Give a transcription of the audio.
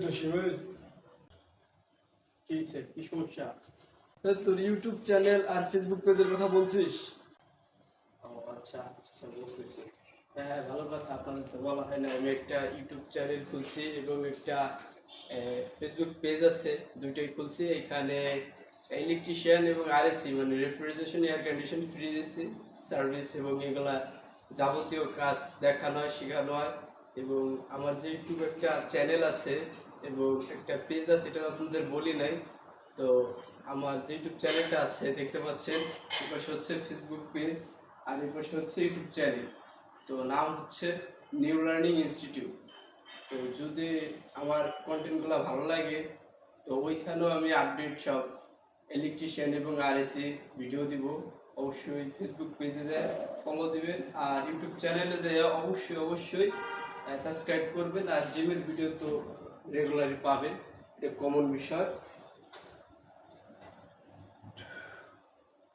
জসিমের কি হয়েছে? কি সমস্যা? তোর ইউটিউব চ্যানেল আর ফেসবুক পেজের কথা বলছিস? ও আচ্ছা আচ্ছা, বুঝতেছি। হ্যাঁ, ভালো কথা। আপনাদের তো বলা হয় না। আমি একটা ইউটিউব চ্যানেল খুলছি এবং একটা ফেসবুক পেজ আছে, দুইটাই খুলছি। এখানে ইলেকট্রিশিয়ান এবং আরএসি মানে refrigeration, air condition, fridge AC service এবং এগুলা যাবতীয় কাজ দেখানো হয়, শেখানো হয়। এবং আমার যে ইউটিউব একটা চ্যানেল আছে এবং একটা পেজ আছে, এটা আপনাদের বলি নাই। তো আমার যে ইউটিউব চ্যানেলটা আছে দেখতে পাচ্ছেন, এই পাশে হচ্ছে ফেসবুক পেজ আর এই পাশে হচ্ছে ইউটিউব চ্যানেল। তো নাম হচ্ছে নিউ লার্নিং ইনস্টিটিউট। তো যদি আমার কন্টেন্টগুলো ভালো লাগে তো ওইখানেও আমি আপডেট সব ইলেকট্রিশিয়ান এবং আরএসি ভিডিও দিব। অবশ্যই ফেসবুক পেজে যায় ফলো দিবেন আর ইউটিউব চ্যানেলে যায় অবশ্যই অবশ্যই সাবস্ক্রাইব করবেন। আর জিমের ভিডিও তো রেগুলারই পাবেন, এটা কমন বিষয়।